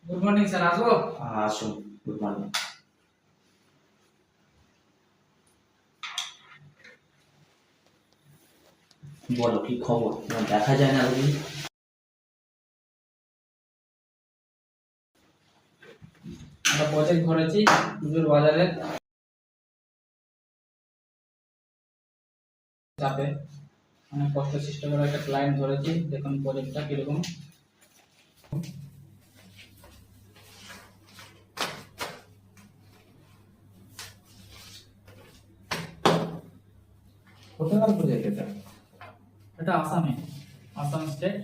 Good morning sir, আসবো? আসুন। Good morning. বলো কি খবর, তোমার দেখা যায় না এতদিন। একটা প্রজেক্ট ধরেছি পুজোর বাজারে চাপে, অনেক কষ্ট সৃষ্ট করে একটা ক্লায়েন্ট ধরেছি। দেখুন প্রজেক্টটা কিরকম। কোথাকার প্রজেক্ট এটা? এটা আসামে, আসাম স্টেট।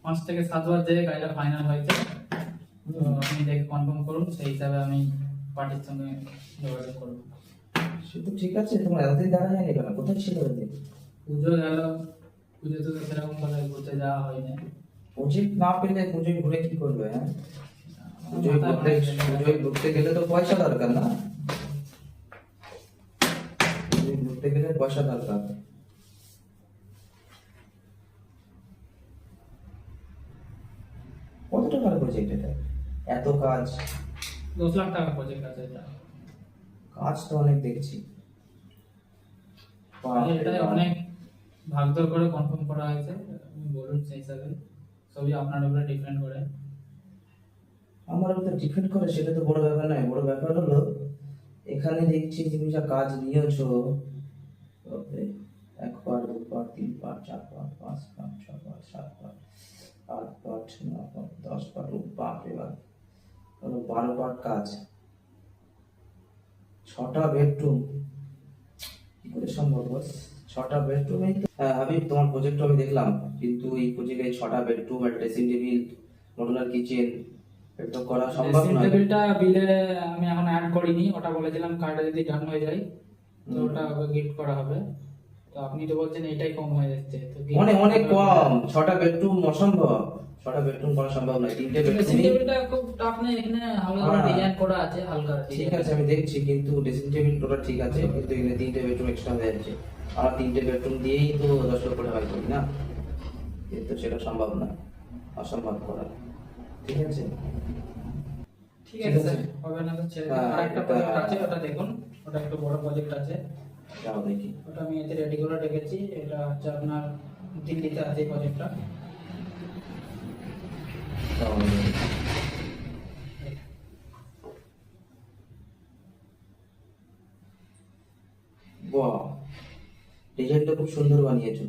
5 থেকে 7 বার যে কাজটা ফাইনাল হয়েছে, তো আপনি দেখে কনফার্ম করুন, সেই হিসাবে আমি পার্টির সঙ্গে যোগাযোগ করবো। সে তো ঠিক আছে, তোমার এতদিন দেখা যায়নি কেন? কোথায় ছিল এতদিন? পুজো গেল, পুজোতে তো সেরকম ভাবে ঘুরতে যাওয়া হয়নি। প্রজেক্ট না পেলে পুজোয় ঘুরে কি করবে? হ্যাঁ, পুজোয় মাথায় ঘুরতে, পুজোয় ঘুরতে গেলে তো পয়সা দরকার না? পুজোয় ঘুরতে গেলে পয়সা দরকার। কত টাকার প্রজেক্ট এটা? এত কাজ? 10 লাখ টাকা প্রজেক্ট আছে এটা। কাজ তো অনেক দেখছি। এটা অনেক ভাগদর করে কনফার্ম করা হয়েছে, আপনি বলুন সেই হিসাবে। সবই আপনার উপরে ডিপেন্ড করে। আমার উপর ডিপেন্ড করে সেটা তো বড় ব্যাপার নয়। বড় ব্যাপার হলো এখানে দেখছি তুমি যা কাজ নিয়েছো, তবে 1 বার 2 বার 3 বার 4 বার 5 বার 6 বার 7 বার 8 বার 9 বার 10 বার, ও বাপ রে বাপ, হলো 12 বার কাজ, 6টা বেডরুম। কি করে সম্ভব বস? 6টা বেডরুমেই তো আমি তোমার প্রজেক্ট আমি দেখলাম, কিন্তু এই প্রজেক্টে 6টা বেডরুম আর ড্রেসিং টেবিল, মডুলার কিচেন, এটা তো করা সম্ভব ড্রেসিং নয়। টেবিলটা বিলে আমি এখন অ্যাড করিনি, ওটা বলেছিলাম কার্ডে যদি ডান হয়ে যায় তো ওটা গিফট করা হবে। তো আপনি তো বলছেন এটাই কম হয়ে যাচ্ছে, তো অনেক অনেক কম। 6টা বেডরুম অসম্ভব, 6টা বেডরুম করা সম্ভব নয়। 3টে ড্রেসিং বেডরুম। টেবিলটা খুব টাফ নেই, এখানে হালকা করে ডিজাইন করা আছে, হালকা ঠিক আছে আমি দেখছি, কিন্তু ড্রেসিং টেবিল টোটাল ঠিক আছে, কিন্তু এখানে 3টে বেডরুম এক্সট্রা হয়ে যাচ্ছে। আর 3টে বেডরুম দিয়েই তো 10 লক্ষ করে হয় করি না, কিন্তু সেটা সম্ভব না, অসম্ভব করা। ঠিক আছে, ঠিক আছে স্যার, হবে না তো ছেড়ে দিন। হ্যাঁ, আরেকটা এটা- প্রজেক্ট আছে, ওটা দেখুন, ওটা একটু বড় প্রজেক্ট আছে, যাও দেখি। ওটা আমি এতে রেডি করে রেখেছি। এটা হচ্ছে আপনার দিল্লিতে আছে এই প্রজেক্টটা। যাও দেখি। বাহ, ডিজাইনটা খুব সুন্দর বানিয়েছো।